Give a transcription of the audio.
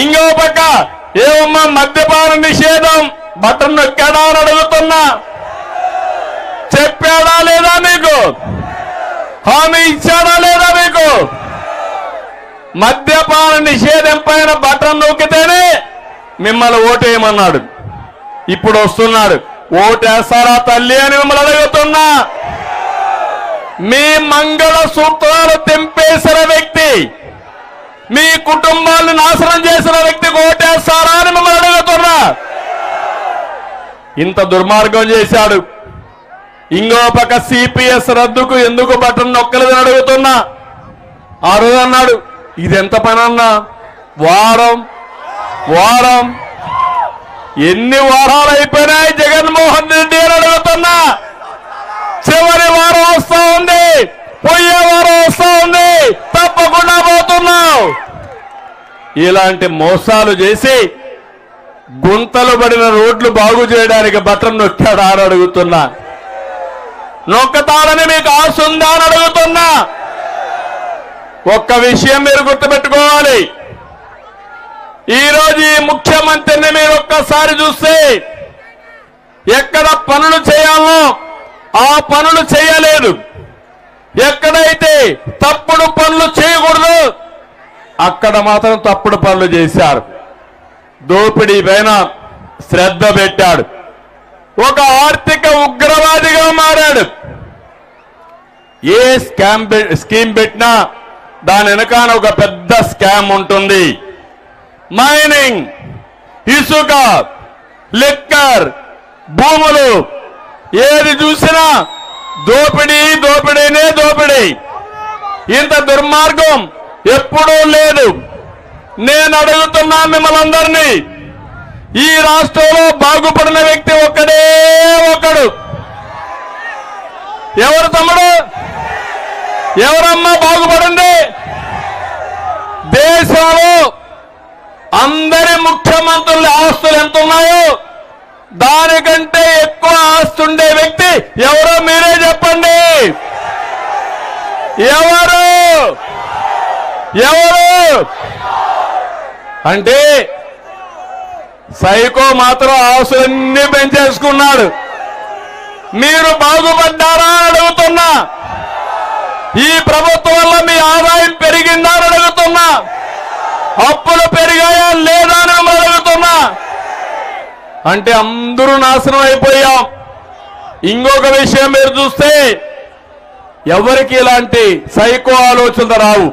ఇంకో పక్క ఏమమ్మా మద్యపాన నిషేధం బటన్ నొక్కాడా అని అడుగుతున్నా. చెప్పాడా లేదా మీకు? హామీ ఇచ్చాడా లేదా మీకు? మద్యపాన నిషేధం పైన బటన్ నొక్కితేనే మిమ్మల్ని ఓటేయమన్నాడు. ఇప్పుడు వస్తున్నాడు, ఓటేస్తారా తల్లి అని మిమ్మల్ని అడుగుతున్నా. మీ మంగళ సూత్రాలు తెంపేసిన వ్యక్తి, మీ కుటుంబాన్ని నాశనం చేసిన వ్యక్తికి ఓటేస్తారా అని మిమ్మల్ని అడుగుతున్నా. ఇంత దుర్మార్గం చేశాడు. ఇంకో పక్క సిపిఎస్ రద్దుకు ఎందుకు బటన్ నొక్కలేదని అడుగుతున్నా. ఆ రోజు అన్నాడు, ఇది ఎంత పని అన్నా, వారం ఎన్ని వారాలు అయిపోయినాయి జగన్మోహన్ రెడ్డి అని అడుగుతున్నా. చివరి వారం వస్తా ఉంది, పోయే వారం వస్తా ఉంది, తప్పకుండా పోతున్నావు. ఇలాంటి మోసాలు చేసి గుంతలు పడిన రోడ్లు బాగు చేయడానికి బటన్ నొక్కాడా అని అడుగుతున్నా. నొక్కతాడని మీకు ఆశ ఉందా అని అడుగుతున్నా. ఒక్క విషయం మీరు గుర్తుపెట్టుకోవాలి. ఈరోజు ఈ ముఖ్యమంత్రిని మీరు ఒక్కసారి చూస్తే ఎక్కడ పనులు చేయాలో ఆ పనులు చేయలేదు, ఎక్కడైతే తప్పుడు పనులు చేయకూడదు అక్కడ మాత్రం తప్పుడు పనులు చేశారు. దోపిడీ పైన శ్రద్ధ పెట్టాడు, ఒక ఆర్థిక ఉగ్రవాదిగా మారాడు. ఏ స్కీమ్ పెట్టినా దాని వెనకాల ఒక పెద్ద స్కామ్ ఉంటుంది. మైనింగ్, ఇసుక, లిక్కర్, భూములు, ఏది చూసినా దోపిడీనే దోపిడీ. ఇంత దుర్మార్గం ఎప్పుడూ లేదు. నేను అడుగుతున్నా మిమ్మల్ని అందరినీ, ఈ రాష్ట్రంలో బాగుపడిన వ్యక్తి ఒక్కడే ఒకడు. ఎవరు తమ్ముడు? ఎవరమ్మా బాగుపడింది? దేశంలో అందరి ముఖ్యమంత్రుల ఆస్తులు ఎంత ఉన్నాయో దానికంటే ఎక్కువ ఆస్తి ఉండే వ్యక్తి ఎవరో మీరే చెప్పండి. ఎవరు అంటే సైకో మాత్రం ఆస్తులన్నీ పెంచేసుకున్నాడు. మీరు బాగుపడ్డారా అని అడుగుతున్నా. ఈ ప్రభుత్వం వల్ల మీ ఆదాయం పెరిగిందా అని అడుగుతున్నా. అప్పులు పెరిగాయా లేదా అని అడుగుతున్నా. అంటే అందరూ నాశనం అయిపోయాం. ఇంకొక విషయం మీరు చూస్తే ఎవరికి ఇలాంటి సైకో ఆలోచనలు రావు.